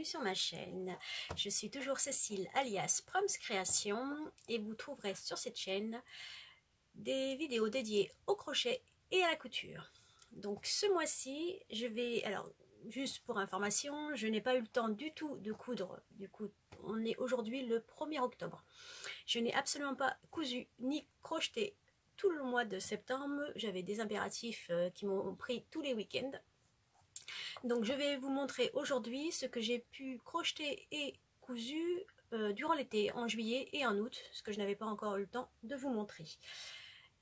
sur ma chaîne. Je suis toujours Cécile alias Proms Création et vous trouverez sur cette chaîne des vidéos dédiées au crochet et à la couture. Donc ce mois-ci, je vais, alors juste pour information, je n'ai pas eu le temps du tout de coudre. Du coup, on est aujourd'hui le 1er octobre. Je n'ai absolument pas cousu ni crocheté tout le mois de septembre. J'avais des impératifs qui m'ont pris tous les week-ends. Donc je vais vous montrer aujourd'hui ce que j'ai pu crocheter et cousu durant l'été, en juillet et en août, ce que je n'avais pas encore eu le temps de vous montrer.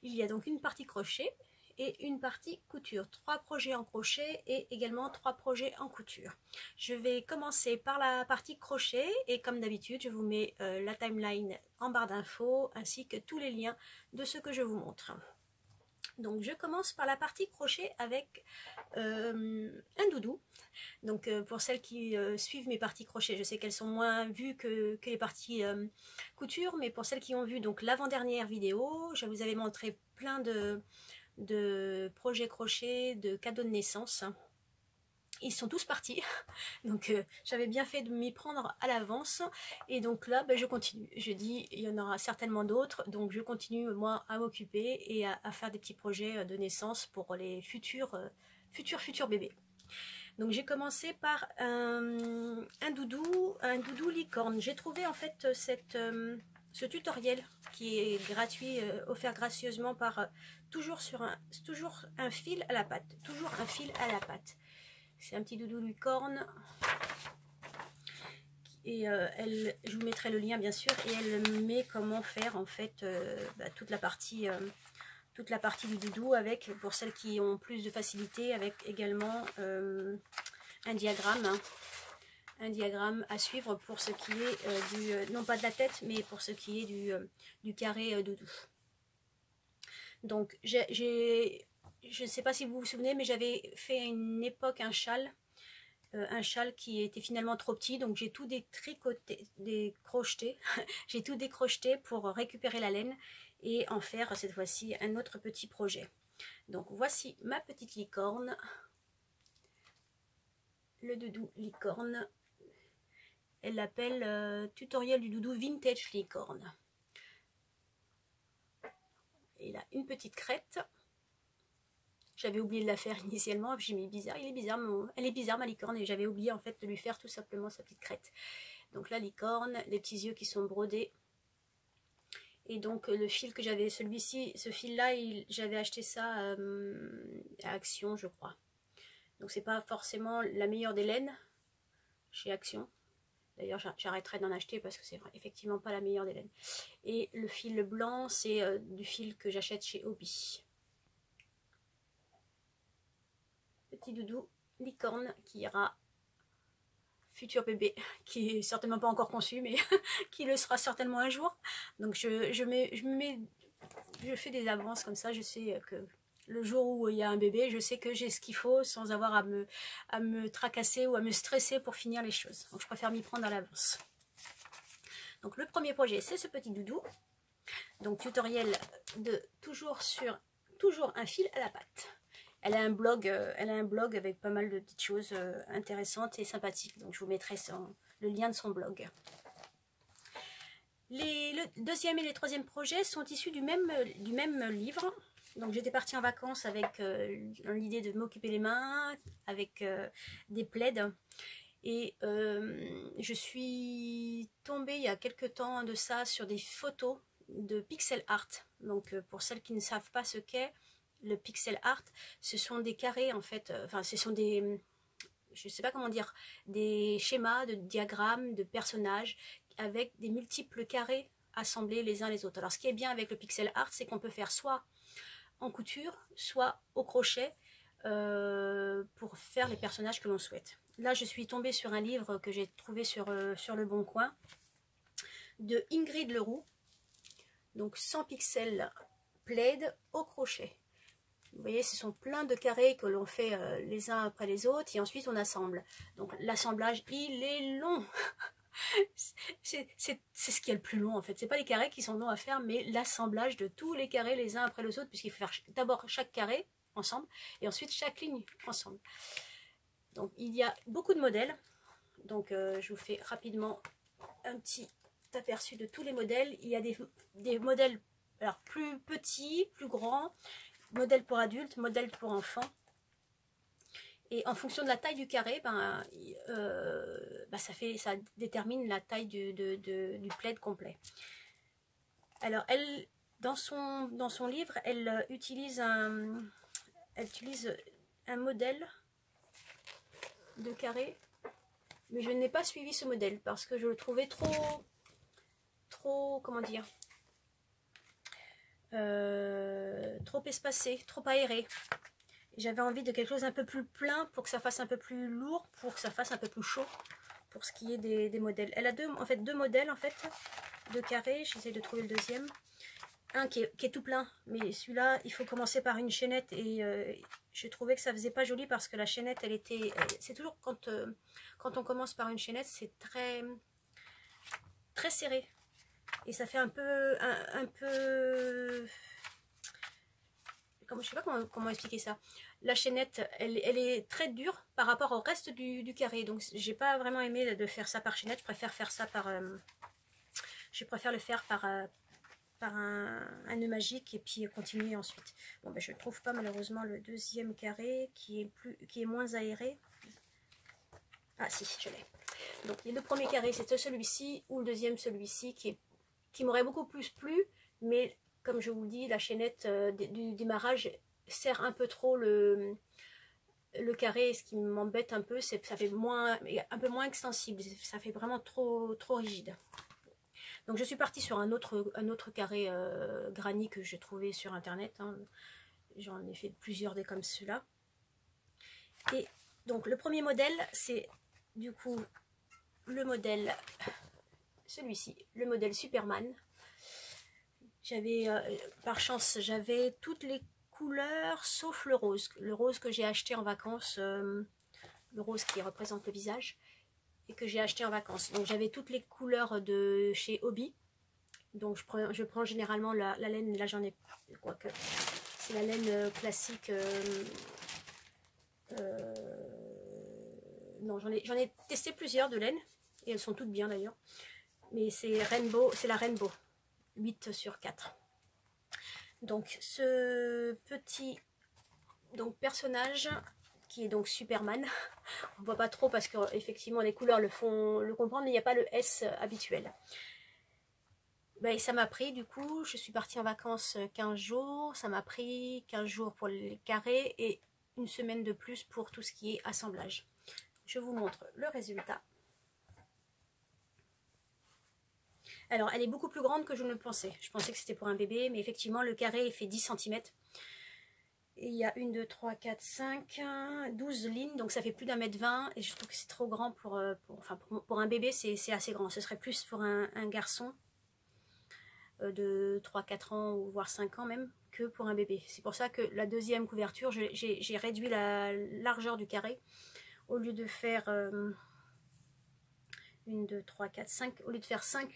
Il y a donc une partie crochet et une partie couture, 3 projets en crochet et également 3 projets en couture. Je vais commencer par la partie crochet et comme d'habitude je vous mets la timeline en barre d'infos ainsi que tous les liens de ce que je vous montre. Donc je commence par la partie crochet avec un doudou. Donc pour celles qui suivent mes parties crochet, je sais qu'elles sont moins vues que les parties couture, mais pour celles qui ont vu donc l'avant-dernière vidéo, je vous avais montré plein de projets crochet, de cadeaux de naissance. Ils sont tous partis, donc j'avais bien fait de m'y prendre à l'avance, et donc là je continue. Je dis il y en aura certainement d'autres, donc je continue moi à m'occuper et à faire des petits projets de naissance pour les futurs bébés. Donc j'ai commencé par un doudou licorne. J'ai trouvé en fait ce tutoriel qui est gratuit, offert gracieusement par toujours un fil à la patte, C'est un petit doudou licorne et je vous mettrai le lien bien sûr, et elle met comment faire en fait toute la partie du doudou, avec, pour celles qui ont plus de facilité, avec également un diagramme à suivre pour ce qui est non pas de la tête, mais pour ce qui est du carré doudou. Donc je ne sais pas si vous vous souvenez, mais j'avais fait à une époque un châle qui était finalement trop petit, donc j'ai tout décrocheté j'ai tout décrocheté pour récupérer la laine et en faire cette fois-ci un autre petit projet. Donc voici ma petite licorne, le doudou licorne. Elle l'appelle tutoriel du doudou vintage licorne. Et là une petite crête. J'avais oublié de la faire initialement, j'ai mis bizarre, elle est bizarre ma licorne, et j'avais oublié en fait de lui faire tout simplement sa petite crête. Donc la licorne, les petits yeux qui sont brodés. Et donc le fil que j'avais, ce fil-là, j'avais acheté ça à Action, je crois. Donc c'est pas forcément la meilleure des laines chez Action. D'ailleurs j'arrêterai d'en acheter parce que c'est effectivement pas la meilleure des laines. Et le fil blanc, c'est du fil que j'achète chez Hobby. Petit doudou licorne qui ira futur bébé, qui est certainement pas encore conçu, mais qui le sera certainement un jour. Donc je fais des avances comme ça. Je sais que le jour où il y a un bébé, je sais que j'ai ce qu'il faut sans avoir à me tracasser ou à me stresser pour finir les choses. Donc je préfère m'y prendre à l'avance. Donc le premier projet, c'est ce petit doudou. Donc tutoriel de toujours un fil à la patte. Elle a un blog avec pas mal de petites choses intéressantes et sympathiques. Donc je vous mettrai le lien de son blog. Le deuxième et les troisième projets sont issus du même livre. Donc j'étais partie en vacances avec l'idée de m'occuper les mains, avec des plaids. Et je suis tombée il y a quelques temps de ça sur des photos de pixel art. Donc pour celles qui ne savent pas ce qu'est le pixel art, ce sont des carrés en fait, ce sont des, je sais pas comment dire, des schémas, de diagrammes, de personnages avec des multiples carrés assemblés les uns les autres. Alors ce qui est bien avec le pixel art, c'est qu'on peut faire soit en couture, soit au crochet pour faire les personnages que l'on souhaite. Là je suis tombée sur un livre que j'ai trouvé sur le Bon Coin de Ingrid Leroux, donc 100 pixels plaid au crochet. Vous voyez, ce sont plein de carrés que l'on fait les uns après les autres et ensuite on assemble. Donc l'assemblage, il est long. C'est ce qui est le plus long en fait. C'est pas les carrés qui sont longs à faire, mais l'assemblage de tous les carrés les uns après les autres, puisqu'il faut faire d'abord chaque carré ensemble et ensuite chaque ligne ensemble. Donc il y a beaucoup de modèles, Donc je vous fais rapidement un petit aperçu de tous les modèles. Il y a des modèles alors plus petits, plus grands, modèles pour adultes, modèles pour enfants. Et en fonction de la taille du carré, ça détermine la taille du plaid complet. Alors elle, dans son livre, elle utilise un modèle de carré, mais je n'ai pas suivi ce modèle parce que je le trouvais trop, comment dire, trop espacé, trop aéré. J'avais envie de quelque chose un peu plus plein pour que ça fasse un peu plus lourd, pour que ça fasse un peu plus chaud pour ce qui est des modèles. Elle a deux modèles en fait de carré. J'essaie de trouver le deuxième. Un qui est tout plein, mais celui-là il faut commencer par une chaînette et je trouvais que ça faisait pas joli parce que la chaînette c'est toujours quand on commence par une chaînette, c'est très serré et ça fait un peu je sais pas comment expliquer ça. La chaînette, elle est très dure par rapport au reste du carré. Donc, j'ai pas vraiment aimé de faire ça par chaînette. Je préfère faire ça le faire par un nœud magique et puis continuer ensuite. Bon, ben, je ne trouve pas malheureusement le deuxième carré qui est moins aéré. Ah si, je l'ai. Donc, le premier carré, c'était celui-ci ou le deuxième, celui-ci qui m'aurait beaucoup plus plu, mais comme je vous le dis, la chaînette du démarrage serre un peu trop le carré, et ce qui m'embête un peu, c'est que ça fait un peu moins extensible, ça fait vraiment trop rigide. Donc je suis partie sur un autre carré granit que j'ai trouvé sur internet, hein. J'en ai fait plusieurs des comme ceux-là. Et donc le premier modèle, c'est du coup le modèle, celui-ci, le modèle Superman. Par chance, j'avais toutes les couleurs sauf le rose que j'ai acheté en vacances, le rose qui représente le visage et que j'ai acheté en vacances. Donc j'avais toutes les couleurs de chez Hobby. Donc je prends généralement la laine, là j'en ai, quoique c'est la laine classique. Non, j'en ai testé plusieurs de laine et elles sont toutes bien d'ailleurs. Mais c'est la Rainbow. 8 sur 4. Donc ce petit personnage qui est donc Superman, on voit pas trop parce que effectivement les couleurs le font le comprendre, mais il n'y a pas le S habituel. Ben, ça m'a pris, du coup, je suis partie en vacances 15 jours, ça m'a pris 15 jours pour les carrés et une semaine de plus pour tout ce qui est assemblage. Je vous montre le résultat. Alors, elle est beaucoup plus grande que je ne le pensais. Je pensais que c'était pour un bébé, mais effectivement, le carré, il fait 10 cm. Et il y a 1, 2, 3, 4, 5, 12 lignes, donc ça fait plus d'1,20 m. Et je trouve que c'est trop grand pour un bébé, c'est assez grand. Ce serait plus pour un garçon de 3-4 ans, ou voire 5 ans même, que pour un bébé. C'est pour ça que la deuxième couverture, j'ai réduit la largeur du carré. Au lieu de faire... 1, 2, 3, 4, 5. Au lieu de faire 5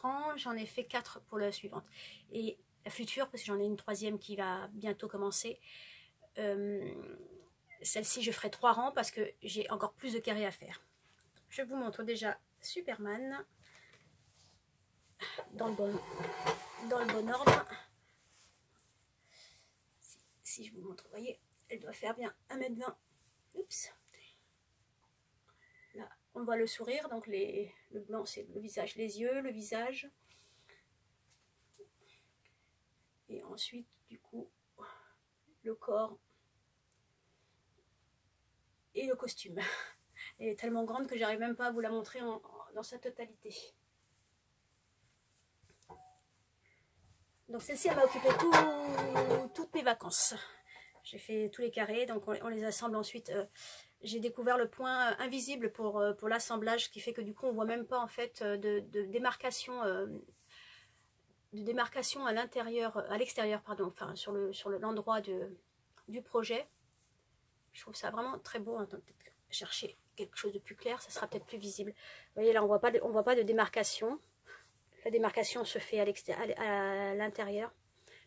rangs, j'en ai fait 4 pour la suivante. Et la future, parce que j'en ai une troisième qui va bientôt commencer, celle-ci, je ferai 3 rangs parce que j'ai encore plus de carrés à faire. Je vous montre déjà Superman dans le bon ordre. Si je vous montre, vous voyez, elle doit faire bien 1,20 m. Oups. Là, on voit le sourire, donc le blanc c'est le visage, les yeux, le visage. Et ensuite, du coup, le corps et le costume. Elle est tellement grande que j'arrive même pas à vous la montrer dans sa totalité. Donc celle-ci, elle m'a occupé toutes mes vacances. J'ai fait tous les carrés, donc on les assemble ensuite. J'ai découvert le point invisible pour l'assemblage, qui fait que du coup on voit même pas en fait de démarcation à l'extérieur, pardon, enfin sur l'endroit du projet. Je trouve ça vraiment très beau. Attends, peut-être chercher quelque chose de plus clair, ça sera peut-être plus visible. Vous voyez là, on voit pas de démarcation. La démarcation se fait à l'intérieur,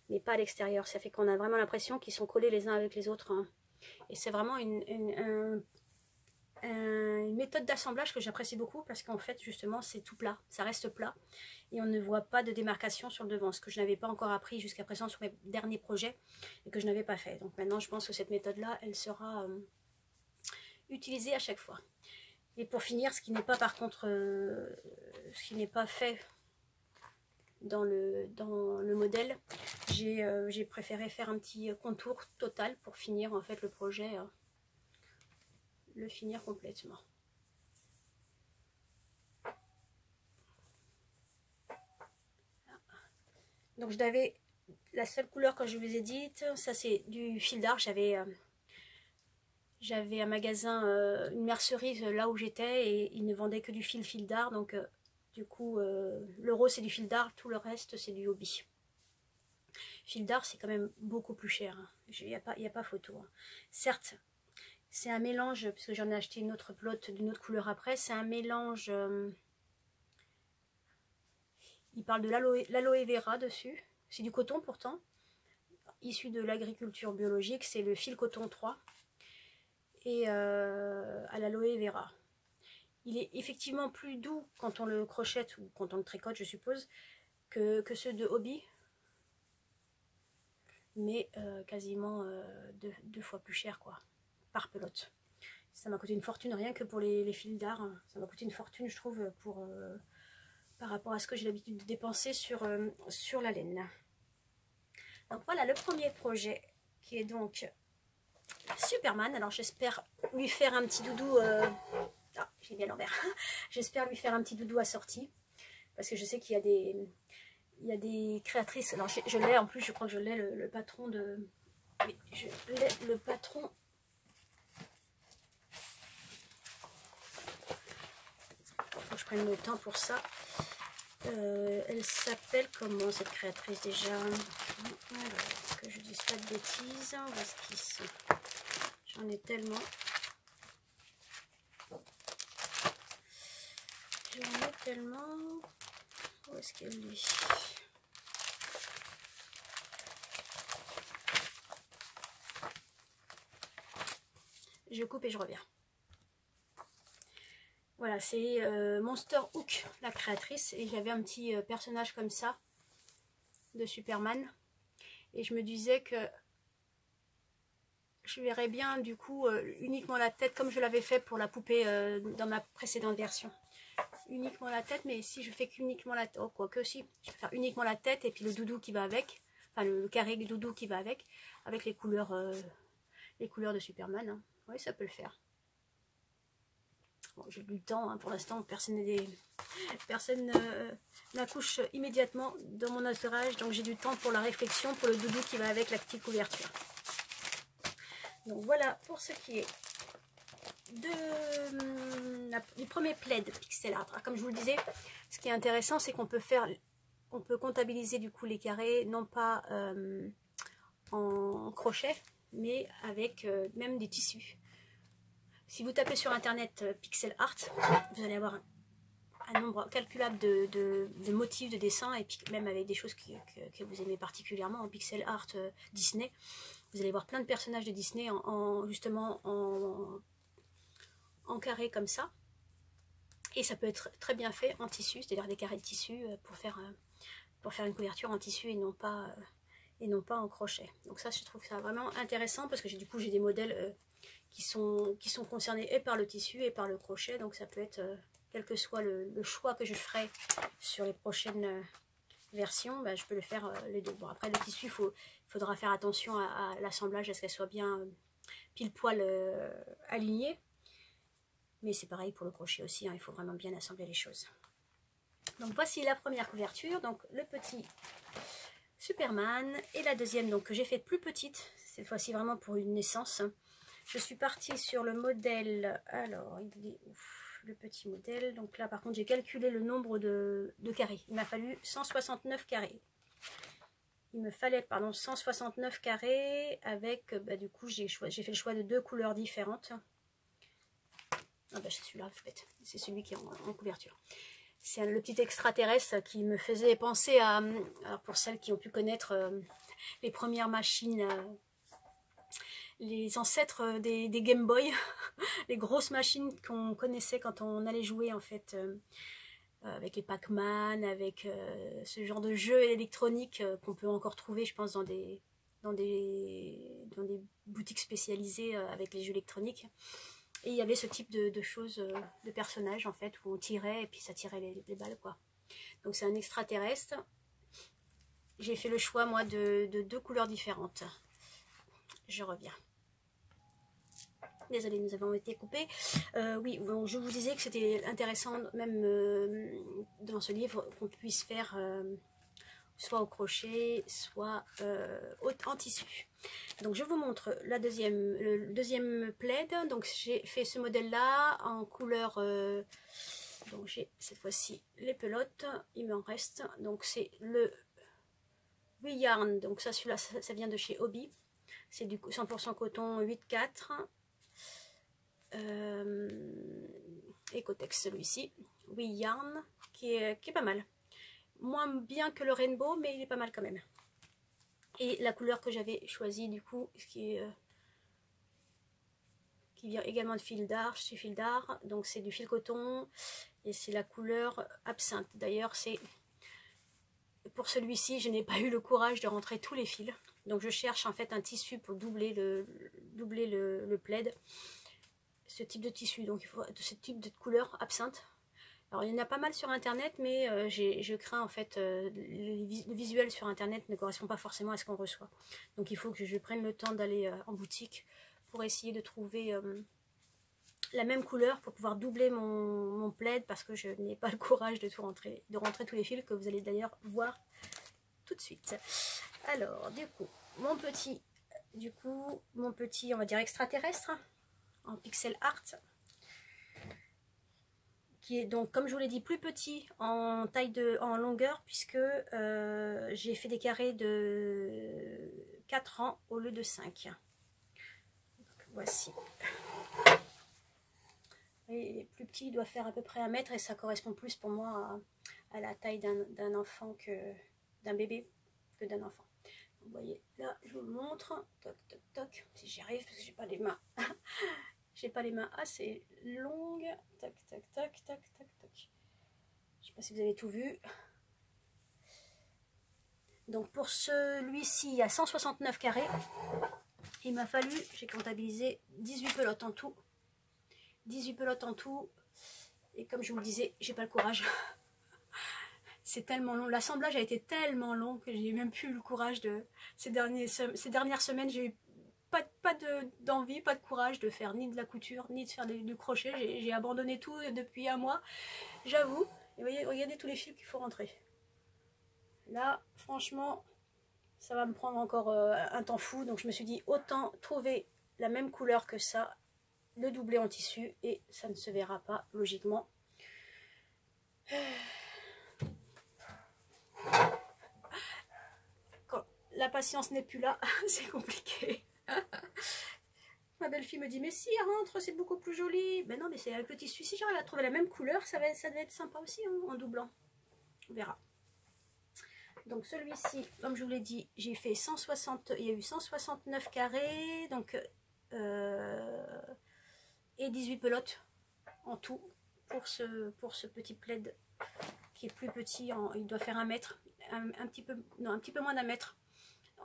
mais pas à l'extérieur. Ça fait qu'on a vraiment l'impression qu'ils sont collés les uns avec les autres, hein. Et c'est vraiment une méthode d'assemblage que j'apprécie beaucoup parce qu'en fait justement c'est tout plat, ça reste plat et on ne voit pas de démarcation sur le devant, ce que je n'avais pas encore appris jusqu'à présent sur mes derniers projets et que je n'avais pas fait. Donc maintenant je pense que cette méthode là elle sera utilisée à chaque fois. Et pour finir, ce qui n'est pas par contre ce qui n'est pas fait dans le modèle, j'ai préféré faire un petit contour total pour finir en fait le projet, le finir complètement. Donc j'avais la seule couleur que je vous ai dite, ça c'est du fil d'art. J'avais un magasin, une mercerie là où j'étais et ils ne vendaient que du fil d'art. Donc du coup le rose c'est du fil d'art, tout le reste c'est du hobby. Fil d'art c'est quand même beaucoup plus cher, hein. Il n'y a pas photo, hein. Certes c'est un mélange, puisque j'en ai acheté une autre pelote d'une autre couleur après, c'est un mélange, il parle de l'aloe vera dessus, c'est du coton pourtant, issu de l'agriculture biologique, c'est le fil coton 3, et à l'aloe vera. Il est effectivement plus doux quand on le crochette, ou quand on le tricote je suppose, que ceux de hobby, mais quasiment deux fois plus cher quoi, par pelote. Ça m'a coûté une fortune rien que pour les fils d'art, hein. Ça m'a coûté une fortune je trouve pour par rapport à ce que j'ai l'habitude de dépenser sur la laine. Donc voilà le premier projet qui est donc Superman. Alors j'espère lui faire un petit doudou, ah j'ai bien l'envers, j'espère lui faire un petit doudou assorti, parce que je sais qu'il y a des créatrices, alors je l'ai en plus, je crois que je l'ai le patron de, oui, je l'ai le patron, faut que je prenne le temps pour ça. Elle s'appelle comment cette créatrice déjà? Alors, que je dise pas de bêtises, on va ce qu'ils sont. J'en ai tellement. J'en ai tellement. Où est-ce qu'elle est? Je coupe et je reviens. Voilà, c'est Monster Hook, la créatrice, et j'avais un petit personnage comme ça, de Superman, et je me disais que je verrais bien du coup uniquement la tête, comme je l'avais fait pour la poupée dans ma précédente version. Uniquement la tête, mais si je fais qu'uniquement la tête, oh quoi que si, je vais faire uniquement la tête et puis le doudou qui va avec, enfin le carré du doudou qui va avec les couleurs de Superman, hein. Oui, ça peut le faire. Bon, j'ai du temps, hein, pour l'instant personne n'accouche immédiatement dans mon entourage, donc j'ai du temps pour la réflexion, pour le doudou qui va avec la petite couverture. Donc voilà pour ce qui est du premier plaid pixel art. Alors, comme je vous le disais, ce qui est intéressant c'est qu'on peut comptabiliser du coup les carrés non pas en crochet mais avec même des tissus. Si vous tapez sur internet pixel art, vous allez avoir un nombre calculable de motifs de dessin, et puis même avec des choses que vous aimez particulièrement en pixel art Disney. Vous allez voir plein de personnages de Disney justement en carré comme ça. Et ça peut être très bien fait en tissu, c'est-à-dire des carrés de tissu pour faire une couverture en tissu et non pas en crochet. Donc ça, je trouve ça vraiment intéressant parce que du coup j'ai des modèles qui sont concernés et par le tissu et par le crochet, donc ça peut être quel que soit le choix que je ferai sur les prochaines versions, bah, je peux le faire les deux. Bon, après le tissu, il faudra faire attention à l'assemblage, à ce qu'elle soit bien pile poil alignée, mais c'est pareil pour le crochet aussi, hein, il faut vraiment bien assembler les choses. Donc voici la première couverture, donc le petit Superman, et la deuxième donc que j'ai faite plus petite, cette fois-ci vraiment pour une naissance. Je suis partie sur le modèle, alors il est le petit modèle, donc là par contre j'ai calculé le nombre de carrés, il m'a fallu 169 carrés. Il me fallait, pardon, 169 carrés avec, bah, du coup j'ai fait le choix de deux couleurs différentes. Ah bah c'est celui-là, c'est celui qui est en couverture. C'est le petit extraterrestre qui me faisait penser à, alors pour celles qui ont pu connaître les premières machines les ancêtres des Game Boy, les grosses machines qu'on connaissait quand on allait jouer en fait avec les Pac-Man, avec ce genre de jeux électroniques qu'on peut encore trouver, je pense, dans des boutiques spécialisées avec les jeux électroniques. Et il y avait ce type de choses, de personnages en fait, où on tirait et puis ça tirait les balles quoi. Donc c'est un extraterrestre. J'ai fait le choix moi de 2 couleurs différentes. Je reviens. Désolée, nous avons été coupés. Oui, donc je vous disais que c'était intéressant, même dans ce livre, qu'on puisse faire soit au crochet, soit en tissu. Donc je vous montre le deuxième plaid. Donc j'ai fait ce modèle-là en couleur. Donc j'ai cette fois-ci les pelotes. Il m'en reste. Donc c'est le We Yarn. Donc ça, celui-là, ça vient de chez Hobby. C'est du 100% coton 8,4. Ecotex celui-ci, We Yarn, qui est pas mal. Moins bien que le Rainbow, mais il est pas mal quand même. Et la couleur que j'avais choisie du coup, qui vient également de Fil d'Art, chez Fil d'Art, donc c'est du fil coton, et c'est la couleur absinthe. D'ailleurs, c'est pour celui-ci, je n'ai pas eu le courage de rentrer tous les fils, donc je cherche en fait un tissu pour doubler le plaid. Ce type de tissu, donc il faut ce type de couleur absinthe. Alors il y en a pas mal sur internet, mais je crains en fait le visuel sur internet ne correspond pas forcément à ce qu'on reçoit. Donc il faut que je prenne le temps d'aller en boutique pour essayer de trouver la même couleur pour pouvoir doubler mon plaid, parce que je n'ai pas le courage de rentrer tous les fils, que vous allez d'ailleurs voir tout de suite. Alors du coup mon petit on va dire extraterrestre en pixel art, qui est donc, comme je vous l'ai dit, plus petit en en longueur, puisque j'ai fait des carrés de 4 ans au lieu de 5. Donc, voici. Et les plus petits doivent faire à peu près 1 mètre, et ça correspond plus pour moi à la taille d'un enfant d'un bébé que d'un enfant. Vous voyez, là, je vous le montre. Toc, toc, toc. Si j'y arrive, parce que j'ai pas les mains. J'ai pas les mains assez longues. Tac, tac, tac, tac, tac, tac. Je sais pas si vous avez tout vu. Donc pour celui-ci, il y a 169 carrés. Il m'a fallu, j'ai comptabilisé 18 pelotes en tout. 18 pelotes en tout. Et comme je vous le disais, j'ai pas le courage. C'est tellement long. L'assemblage a été tellement long que j'ai même plus le courage de... Ces dernières semaines, j'ai eu pas d'envie, pas de courage de faire ni de la couture, ni de faire du crochet. J'ai abandonné tout depuis 1 mois, j'avoue. Et voyez, regardez tous les fils qu'il faut rentrer. Là, franchement, ça va me prendre encore un temps fou. Donc je me suis dit, autant trouver la même couleur que ça, le doubler en tissu, et ça ne se verra pas, logiquement. Quand la patience n'est plus là, c'est compliqué. Ma belle-fille me dit, mais si, rentre, c'est beaucoup plus joli. Ben non, mais c'est avec le tissu. Si j'arrive à trouver la même couleur, ça va être sympa aussi, hein, en doublant. On verra. Donc celui-ci, comme je vous l'ai dit, j'ai fait 160, il y a eu 169 carrés, donc et 18 pelotes en tout pour ce petit plaid qui est plus petit, il doit faire 1 mètre, un petit peu moins d'1 mètre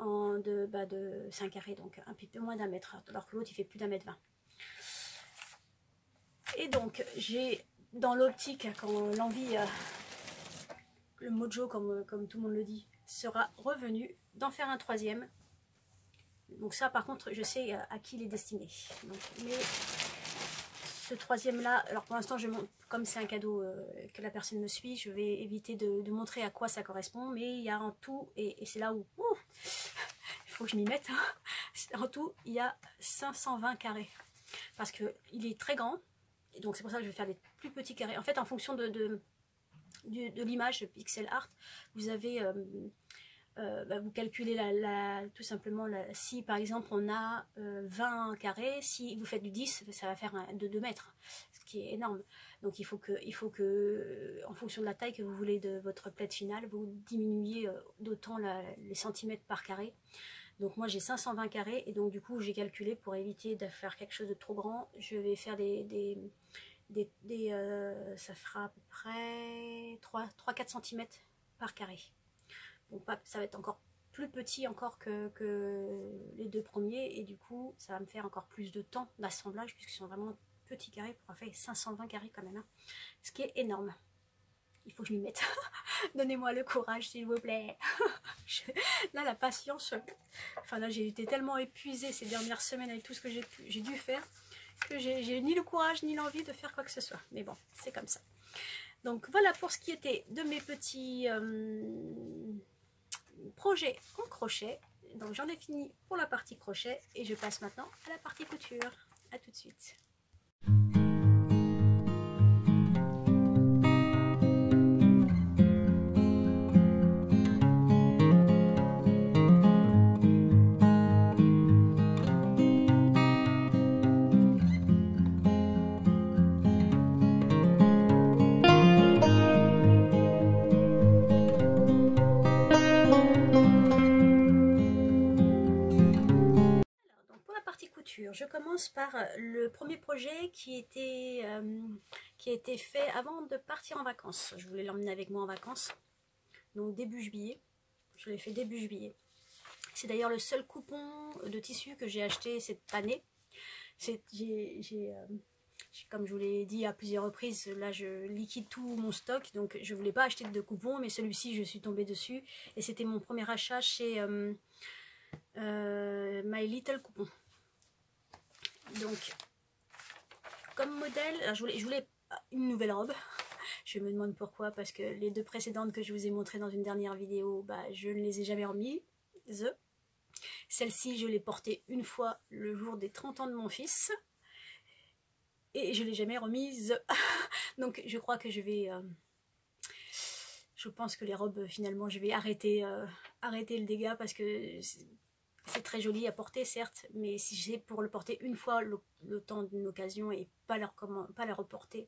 de 5 carrés, donc un petit peu moins d'1 mètre, alors que l'autre il fait plus d'1 m 20. Et donc j'ai dans l'optique, quand l'envie, le mojo comme tout le monde le dit, sera revenu, d'en faire un 3e. Donc ça par contre je sais à qui il est destiné. Donc, mais ce 3e là, alors pour l'instant je montre, comme c'est un cadeau que la personne me suit, je vais éviter de montrer à quoi ça correspond, mais il y a en tout, et c'est là où il faut que je m'y mette, hein. En tout il y a 520 carrés, parce que il est très grand, et donc c'est pour ça que je vais faire des plus petits carrés. En fait, en fonction de l'image pixel art, vous avez vous calculez tout simplement si par exemple on a 20 carrés, si vous faites du 10, ça va faire de 2 mètres, ce qui est énorme. Donc il faut que en fonction de la taille que vous voulez de votre plaid final, vous diminuiez d'autant les centimètres par carré. Donc moi j'ai 520 carrés et donc du coup j'ai calculé pour éviter de faire quelque chose de trop grand, je vais faire ça fera à peu près 3-4 cm par carré. Bon, ça va être encore plus petit encore que les deux premiers et du coup ça va me faire encore plus de temps d'assemblage puisqu'ils sont vraiment petits carrés pour faire 520 carrés quand même, hein, ce qui est énorme. Il faut que je m'y mette. Donnez-moi le courage s'il vous plaît. Là la patience, enfin là j'ai été tellement épuisée ces dernières semaines avec tout ce que j'ai dû faire que j'ai ni le courage ni l'envie de faire quoi que ce soit, mais bon c'est comme ça. Donc voilà pour ce qui était de mes petits projets en crochet. Donc j'en ai fini pour la partie crochet et je passe maintenant à la partie couture. À tout de suite. Je commence par le premier projet qui a été fait avant de partir en vacances. Je voulais l'emmener avec moi en vacances, donc début juillet. Je l'ai fait début juillet. C'est d'ailleurs le seul coupon de tissu que j'ai acheté cette année. Comme je vous l'ai dit à plusieurs reprises, là je liquide tout mon stock, donc je ne voulais pas acheter de coupon, mais celui-ci je suis tombée dessus. Et c'était mon premier achat chez My Little Coupon. Donc, comme modèle, alors je voulais une nouvelle robe. Je me demande pourquoi, parce que les deux précédentes que je vous ai montrées dans une dernière vidéo, bah, je ne les ai jamais remises. Celle-ci, je l'ai portée une fois le jour des 30 ans de mon fils. Et je ne l'ai jamais remise. Donc, je crois que je vais... je pense que les robes, finalement, je vais arrêter le dégât parce que... C'est très joli à porter, certes, mais si c'est pour le porter une fois le temps d'une occasion et pas la reporter,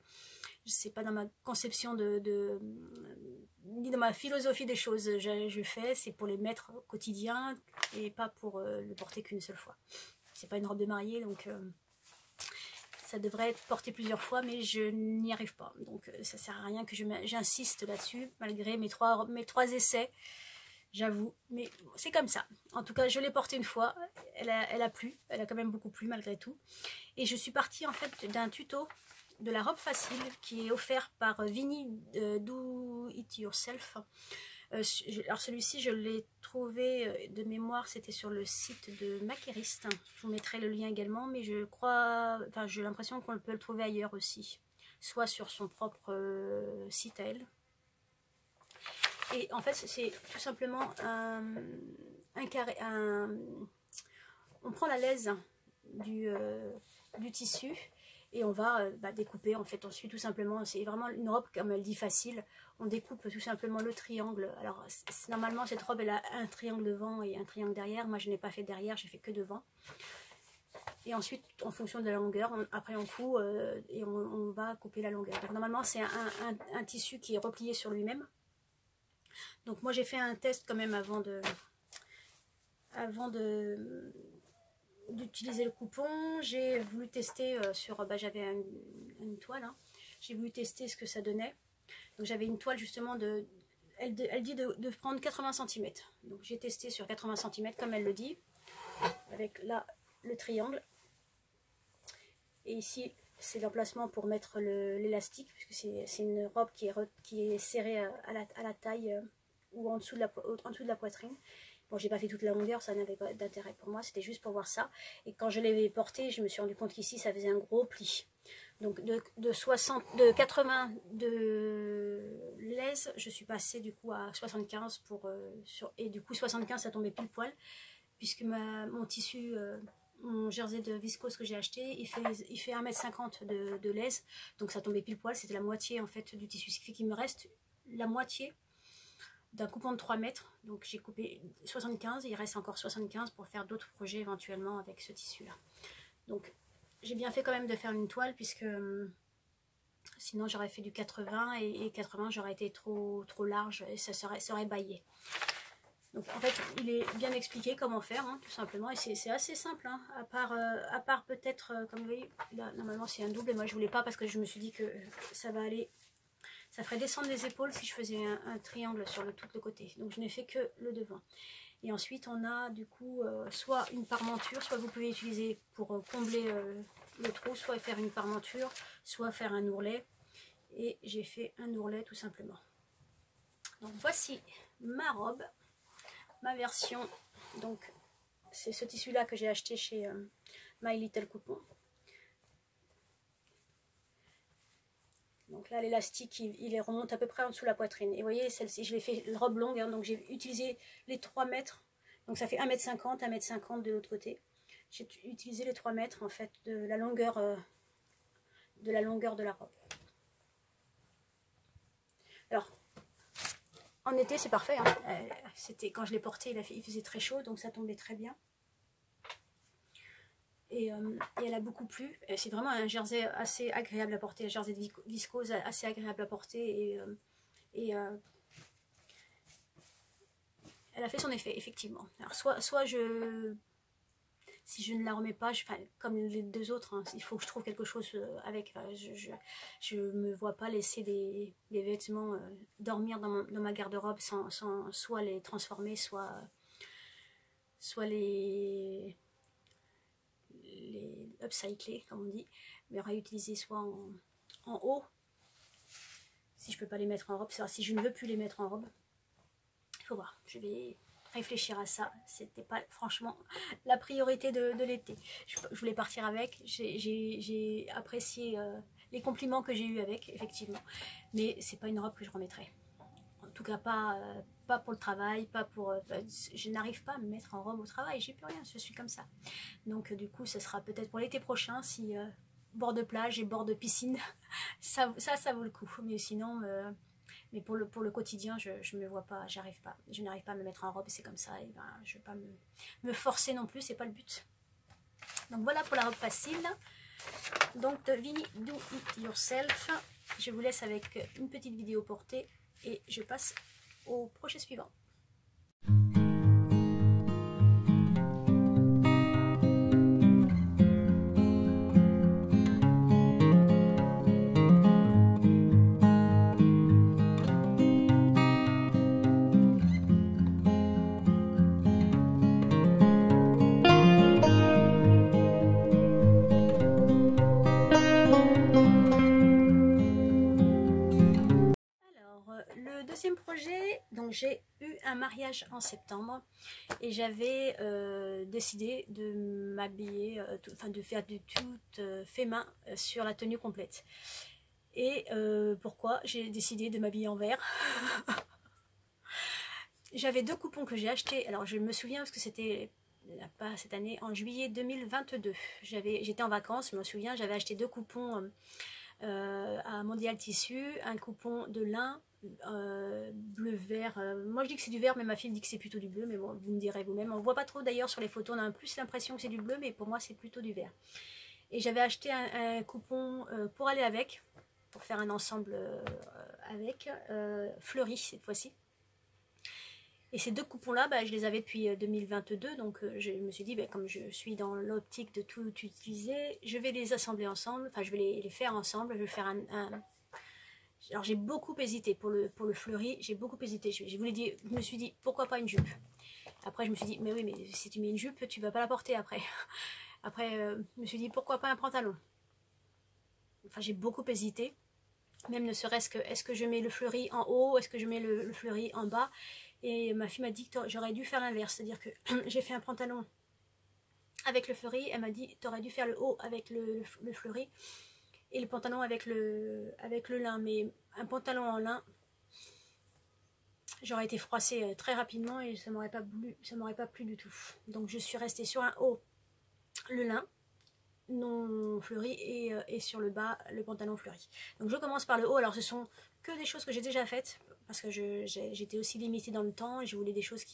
c'est pas dans ma conception ni dans ma philosophie des choses. Je fais, c'est pour les mettre au quotidien et pas pour le porter qu'une seule fois. C'est pas une robe de mariée, donc ça devrait être porté plusieurs fois, mais je n'y arrive pas. Donc ça sert à rien que j'insiste là-dessus, malgré mes trois essais. J'avoue, mais c'est comme ça. En tout cas, je l'ai portée une fois, elle a plu, elle a quand même beaucoup plu malgré tout. Et je suis partie en fait d'un tuto de la robe facile qui est offert par Vinny Do It Yourself. Alors celui-ci, je l'ai trouvé de mémoire, c'était sur le site de Maqueriste. Je vous mettrai le lien également, mais je crois, enfin j'ai l'impression qu'on peut le trouver ailleurs aussi, soit sur son propre site à elle. Et en fait, c'est tout simplement un carré. On prend la lèse du tissu et on va découper. En fait, on suit tout simplement. C'est vraiment une robe, comme elle dit, facile. On découpe tout simplement le triangle. Alors, normalement, cette robe, elle a un triangle devant et un triangle derrière. Moi, je n'ai pas fait derrière, j'ai fait que devant. Et ensuite, en fonction de la longueur, après on coud et on va couper la longueur. Donc, normalement, c'est un tissu qui est replié sur lui-même. Donc moi j'ai fait un test quand même avant d'utiliser le coupon. J'ai voulu tester j'avais une toile, hein. J'ai voulu tester ce que ça donnait. Donc j'avais une toile justement elle dit de prendre 80 cm. Donc j'ai testé sur 80 cm comme elle le dit, avec là le triangle. Et ici c'est l'emplacement pour mettre l'élastique, puisque c'est une robe qui est serrée à la taille ou en dessous de la poitrine. Bon, j'ai pas fait toute la longueur, ça n'avait pas d'intérêt pour moi, c'était juste pour voir ça. Et quand je l'avais porté, je me suis rendu compte qu'ici, ça faisait un gros pli. Donc de 80 de l'aise, je suis passée du coup à 75 et du coup 75 ça tombait pile poil, puisque mon tissu, mon jersey de viscose que j'ai acheté, il fait 1,50 m de laisse, donc ça tombait pile poil, c'était la moitié en fait du tissu, ce qui fait qu'il me reste la moitié d'un coupon de 3 mètres, donc j'ai coupé 75, il reste encore 75 pour faire d'autres projets éventuellement avec ce tissu là. Donc j'ai bien fait quand même de faire une toile, puisque sinon j'aurais fait du 80 et 80 j'aurais été trop large et ça aurait baillé. Donc en fait, il est bien expliqué comment faire, hein, tout simplement, et c'est assez simple, hein, à part peut-être, comme vous voyez, là, normalement c'est un double, et moi je voulais pas parce que je me suis dit que ça va aller, ça ferait descendre les épaules si je faisais un triangle sur tout le côté. Donc je n'ai fait que le devant. Et ensuite on a du coup soit une parmenture, soit vous pouvez utiliser pour combler le trou, soit faire une parmenture, soit faire un ourlet. Et j'ai fait un ourlet tout simplement. Donc voici ma robe. Ma version, donc c'est ce tissu là que j'ai acheté chez My Little Coupon. Donc là l'élastique il remonte à peu près en dessous de la poitrine, et vous voyez celle-ci je l'ai fait robe longue, hein, donc j'ai utilisé les 3 mètres, donc ça fait 1,50 m, 1,50 m de l'autre côté. J'ai utilisé les 3 mètres en fait de la longueur de la robe. Alors en été c'est parfait, hein. C'était quand je l'ai porté, il faisait très chaud, donc ça tombait très bien. Et elle a beaucoup plu. C'est vraiment un jersey assez agréable à porter, un jersey de viscose assez agréable à porter. Et elle a fait son effet, effectivement. Alors soit si je ne la remets pas, comme les deux autres, hein, il faut que je trouve quelque chose avec. Je me vois pas laisser des vêtements dormir dans ma garde-robe sans soit les transformer, soit les upcycler, comme on dit, mais réutiliser soit en haut, si je peux pas les mettre en robe, si je ne veux plus les mettre en robe. Il faut voir, je vais réfléchir à ça. C'était pas franchement la priorité de l'été. Je voulais partir avec, j'ai apprécié les compliments que j'ai eu avec, effectivement, mais c'est pas une robe que je remettrai. En tout cas pas pour le travail, pas pour... je n'arrive pas à me mettre en robe au travail, j'ai plus rien, je suis comme ça. Donc du coup, ce sera peut-être pour l'été prochain, si bord de plage et bord de piscine, ça vaut le coup. Mais sinon, mais pour le quotidien, je me vois pas, je n'arrive pas à me mettre en robe, c'est comme ça, et ben, je vais pas me forcer non plus, c'est pas le but. Donc voilà pour la robe facile. Donc de Vinny Do It Yourself, je vous laisse avec une petite vidéo portée et je passe au projet suivant. Le deuxième projet, donc j'ai eu un mariage en septembre et j'avais décidé de m'habiller, de faire du tout fait main sur la tenue complète. Et pourquoi j'ai décidé de m'habiller en vert? J'avais 2 coupons que j'ai achetés, alors je me souviens parce que c'était pas cette année, en juillet 2022. J'étais en vacances, je me souviens, j'avais acheté 2 coupons à Mondial Tissu, un coupon de lin bleu-vert. Moi je dis que c'est du vert, mais ma fille me dit que c'est plutôt du bleu, mais bon, vous me direz vous-même. On voit pas trop d'ailleurs sur les photos, on a plus l'impression que c'est du bleu, mais pour moi c'est plutôt du vert. Et j'avais acheté un coupon pour aller avec, pour faire un ensemble avec, fleuri cette fois-ci. Et ces 2 coupons-là, je les avais depuis 2022, donc je me suis dit, comme je suis dans l'optique de tout utiliser, je vais les assembler ensemble, enfin je vais les faire ensemble, je vais faire Alors j'ai beaucoup hésité pour le fleuri, j'ai beaucoup hésité, je me suis dit, pourquoi pas une jupe? Après je me suis dit, mais oui, mais si tu mets une jupe, tu vas pas la porter après. Après je me suis dit, pourquoi pas un pantalon? Enfin j'ai beaucoup hésité, même ne serait-ce que, est-ce que je mets le fleuri en haut, est-ce que je mets le fleuri en bas? Et ma fille m'a dit que j'aurais dû faire l'inverse, c'est-à-dire que j'ai fait un pantalon avec le fleuri, elle m'a dit tu aurais dû faire le haut avec le fleuri et le pantalon avec le lin, mais un pantalon en lin, j'aurais été froissée très rapidement et ça m'aurait pas plu du tout. Donc je suis restée sur un haut le lin non fleuri et sur le bas le pantalon fleuri. Donc je commence par le haut, alors ce sont que des choses que j'ai déjà faites parce que j'étais aussi limitée dans le temps et je voulais des choses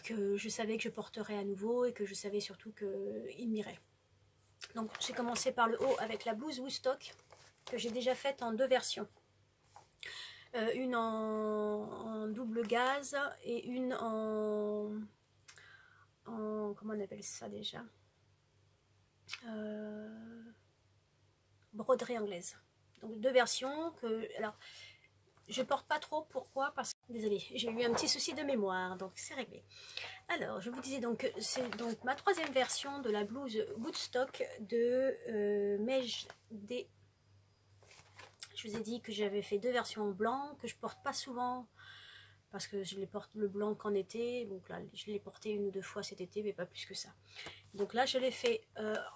que je savais que je porterais à nouveau et que je savais surtout qu'il m'irait. Donc j'ai commencé par le haut avec la blouse Woodstock que j'ai déjà faite en 2 versions. une en double gaze et une en comment on appelle ça déjà, broderie anglaise. Donc deux versions que, alors je porte pas trop, pourquoi? Parce que, désolée, j'ai eu un petit souci de mémoire, donc c'est réglé. Alors, je vous disais donc, c'est donc ma troisième version de la blouse Woodstock de Mej D. Je vous ai dit que j'avais fait deux versions en blanc, que je porte pas souvent, parce que je les porte le blanc qu'en été, donc là, je l'ai porté une ou deux fois cet été, mais pas plus que ça. Donc là, je l'ai fait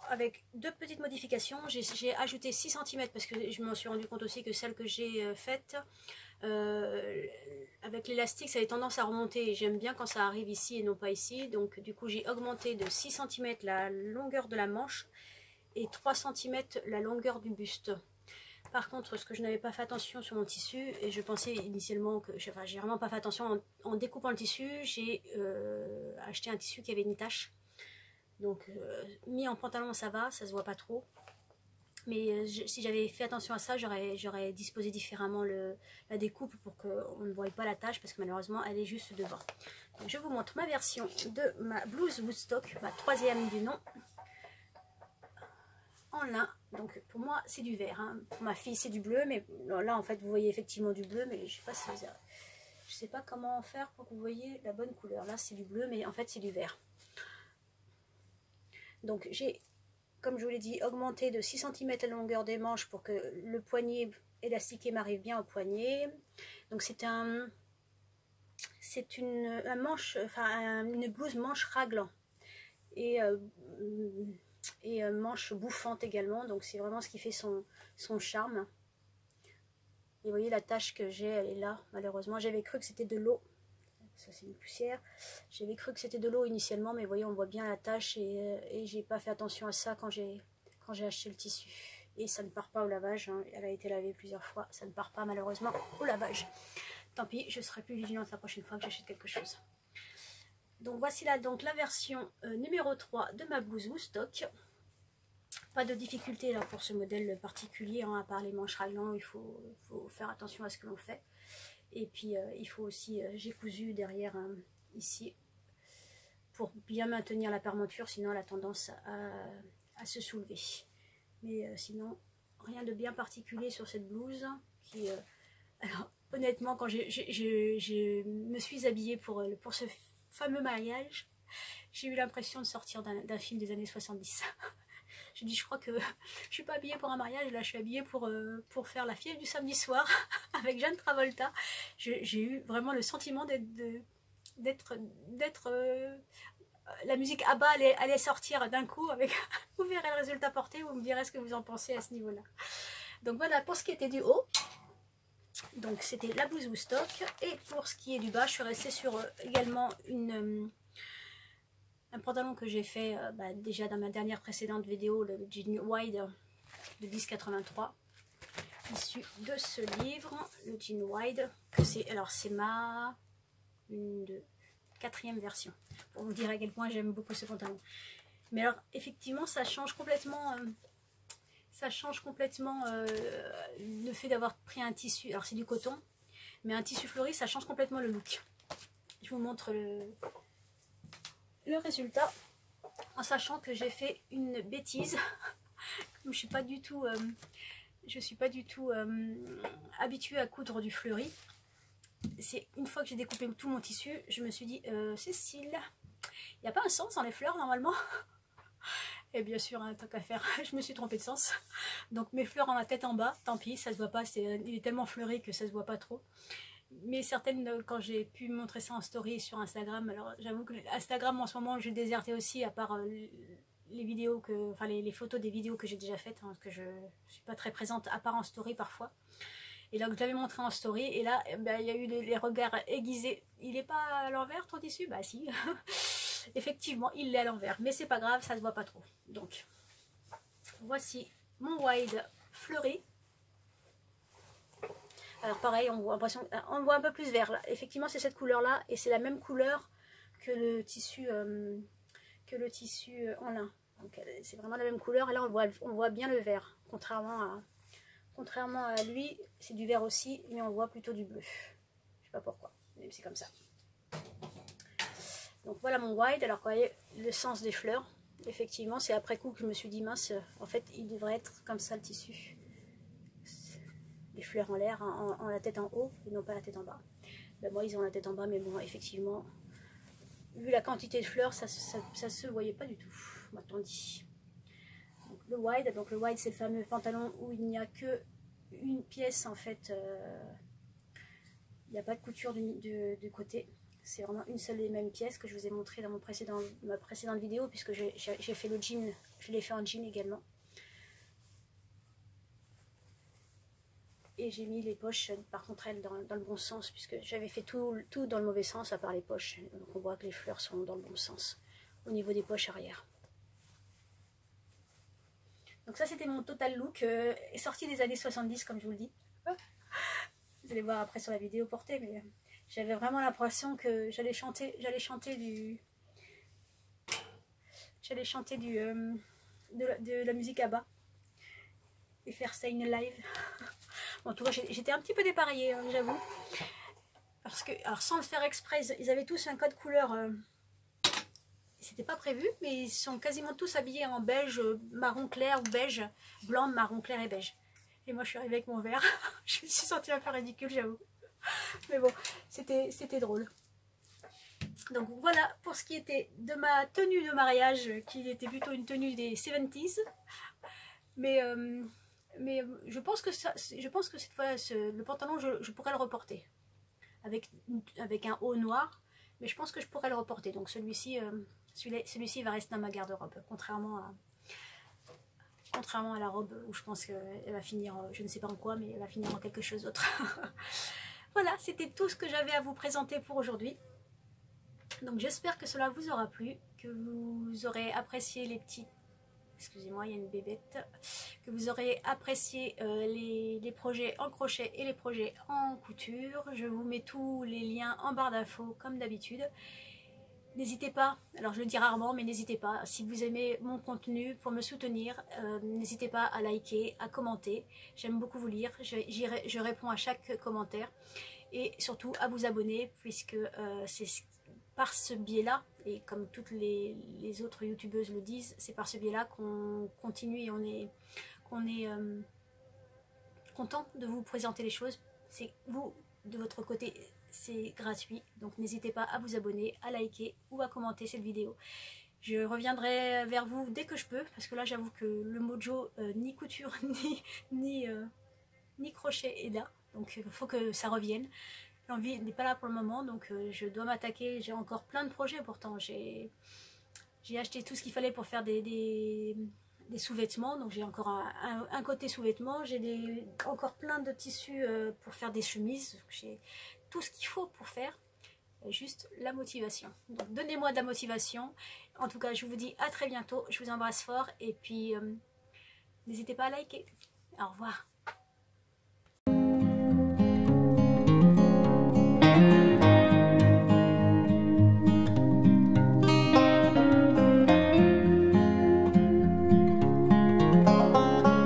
avec deux petites modifications. J'ai ajouté 6 cm parce que je me suis rendu compte aussi que celle que j'ai faite, avec l'élastique, ça avait tendance à remonter. J'aime bien quand ça arrive ici et non pas ici. Donc du coup, j'ai augmenté de 6 cm la longueur de la manche et 3 cm la longueur du buste. Par contre, ce que je n'avais pas fait attention sur mon tissu, et je pensais initialement que, enfin, j'ai vraiment pas fait attention en découpant le tissu, j'ai acheté un tissu qui avait une tache. Donc, mis en pantalon, ça va, ça se voit pas trop. Mais si j'avais fait attention à ça, j'aurais disposé différemment la découpe pour qu'on ne voie pas la tache, parce que malheureusement, elle est juste devant. Donc, je vous montre ma version de ma blouse Woodstock, ma troisième du nom, en lin. Donc, pour moi, c'est du vert. Hein. Pour ma fille, c'est du bleu, mais là, en fait, vous voyez effectivement du bleu, mais je sais pas si je sais pas comment faire pour que vous voyez la bonne couleur. Là, c'est du bleu, mais en fait, c'est du vert. Donc j'ai, comme je vous l'ai dit, augmenté de 6 cm la longueur des manches pour que le poignet élastiqué m'arrive bien au poignet. Donc c'est une blouse manche raglan et manche bouffante également. Donc c'est vraiment ce qui fait son charme. Et vous voyez la tache que j'ai, elle est là. Malheureusement, j'avais cru que c'était de l'eau. Ça c'est une poussière. J'avais cru que c'était de l'eau initialement, mais vous voyez, on voit bien la tache et j'ai pas fait attention à ça quand j'ai acheté le tissu. Et ça ne part pas au lavage, hein. Elle a été lavée plusieurs fois, ça ne part pas malheureusement au lavage. Tant pis, je serai plus vigilante la prochaine fois que j'achète quelque chose. Donc voici là donc la version numéro 3 de ma blouse Woodstock. Pas de difficulté là pour ce modèle particulier, hein, à part les manches raglan, il faut faire attention à ce que l'on fait. Et puis il faut aussi, j'ai cousu derrière ici pour bien maintenir la fermeture, sinon elle a tendance à se soulever. Mais sinon, rien de bien particulier sur cette blouse. Alors honnêtement, quand je me suis habillée pour ce fameux mariage, j'ai eu l'impression de sortir d'un film des années 70. J'ai dit, je crois que je suis pas habillée pour un mariage, là je suis habillée pour faire la fièvre du samedi soir avec John Travolta. J'ai eu vraiment le sentiment d'être la musique ABBA allait sortir d'un coup. Avec vous verrez le résultat porté, vous me direz ce que vous en pensez à ce niveau là. Donc voilà pour ce qui était du haut. Donc c'était la blouse Woodstock. Et pour ce qui est du bas, je suis restée sur également un pantalon que j'ai fait déjà dans ma dernière précédente vidéo, le jean wide de 10,83, issu de ce livre, le jean wide, que c'est ma quatrième version, pour vous dire à quel point j'aime beaucoup ce pantalon. Mais alors effectivement ça change complètement le fait d'avoir pris un tissu, alors c'est du coton, mais un tissu fleuri, ça change complètement le look. Je vous montre le résultat, en sachant que j'ai fait une bêtise. Comme je suis pas du tout habituée à coudre du fleuri. C'est une fois que j'ai découpé tout mon tissu, je me suis dit, Cécile, il n'y a pas un sens dans les fleurs normalement? Et bien sûr, hein, tant qu'à faire, je me suis trompée de sens. Donc mes fleurs ont la tête en bas, tant pis, ça se voit pas, il est tellement fleuri que ça se voit pas trop. Mais certaines, quand j'ai pu montrer ça en story sur Instagram, alors j'avoue que Instagram en ce moment j'ai déserté aussi, à part les vidéos les photos des vidéos que j'ai déjà faites, hein, parce que je suis pas très présente à part en story parfois. Et là que je l'avais montré en story, et là il y a eu les regards aiguisés. Il est pas à l'envers ton tissu? Bah si. Effectivement il est à l'envers, mais c'est pas grave, ça se voit pas trop. Donc voici mon wide fleuri. Alors pareil, on voit un peu plus vert là. Effectivement c'est cette couleur là, et c'est la même couleur que le tissu en lin. Donc c'est vraiment la même couleur, et là on voit bien le vert, contrairement Contrairement à lui, c'est du vert aussi, mais on voit plutôt du bleu. Je sais pas pourquoi, mais c'est comme ça. Donc voilà mon wide. Alors, vous voyez le sens des fleurs. Effectivement, c'est après coup que je me suis dit, mince, en fait, il devrait être comme ça le tissu. Les fleurs en l'air, en la tête en haut, et non pas la tête en bas. Ben, moi, ils ont la tête en bas, mais bon, effectivement, vu la quantité de fleurs, ça se voyait pas du tout, m'a-t-on dit. Donc le wide, c'est le fameux pantalon où il n'y a que une pièce, en fait. Il n'y a pas de couture du côté. C'est vraiment une seule et même pièce que je vous ai montré dans ma précédente vidéo, puisque j'ai fait le jean, je l'ai fait en jean également. Et j'ai mis les poches, par contre, elles, dans le bon sens, puisque j'avais fait tout dans le mauvais sens, à part les poches. Donc on voit que les fleurs sont dans le bon sens, au niveau des poches arrière. Donc ça, c'était mon total look, sorti des années 70, comme je vous le dis. Vous allez voir après sur la vidéo portée, mais j'avais vraiment l'impression que j'allais chanter de la musique ABBA et faire ça une live. Bon, en tout cas, j'étais un petit peu dépareillée, hein, j'avoue, parce que, alors sans le faire exprès, ils avaient tous un code couleur. C'était pas prévu, mais ils sont quasiment tous habillés en beige, marron clair ou beige, blanc, marron clair et beige. Et moi, je suis arrivée avec mon verre. Je me suis sentie un peu ridicule, j'avoue. Mais bon, c'était drôle. Donc voilà pour ce qui était de ma tenue de mariage, qui était plutôt une tenue des 70s. Mais je pense que cette fois, le pantalon, je pourrais le reporter. Avec un haut noir. Mais je pense que je pourrais le reporter. Donc celui-ci va rester dans ma garde-robe. Contrairement à la robe où je pense qu'elle va finir, je ne sais pas en quoi, mais elle va finir en quelque chose d'autre. Voilà, c'était tout ce que j'avais à vous présenter pour aujourd'hui. Donc j'espère que cela vous aura plu, que vous aurez apprécié les petits... Excusez-moi, il y a une bébête. Que vous aurez apprécié les projets en crochet et les projets en couture. Je vous mets tous les liens en barre d'infos comme d'habitude. N'hésitez pas, alors je le dis rarement, mais n'hésitez pas, si vous aimez mon contenu, pour me soutenir, n'hésitez pas à liker, à commenter. J'aime beaucoup vous lire, je réponds à chaque commentaire. Et surtout à vous abonner, puisque c'est par ce biais-là, et comme toutes les autres youtubeuses le disent, c'est par ce biais-là qu'on continue et qu'on est content de vous présenter les choses. C'est vous, de votre côté, c'est gratuit, donc n'hésitez pas à vous abonner, à liker ou à commenter cette vidéo. Je reviendrai vers vous dès que je peux, parce que là j'avoue que le mojo ni couture ni crochet est là, donc il faut que ça revienne. L'envie n'est pas là pour le moment, donc je dois m'attaquer. J'ai encore plein de projets, pourtant j'ai acheté tout ce qu'il fallait pour faire des sous-vêtements, donc j'ai encore un côté sous-vêtements, j'ai encore plein de tissus pour faire des chemises, j'ai tout ce qu'il faut pour faire, juste la motivation. Donc donnez-moi de la motivation. En tout cas, je vous dis à très bientôt, je vous embrasse fort, et puis n'hésitez pas à liker. Au revoir.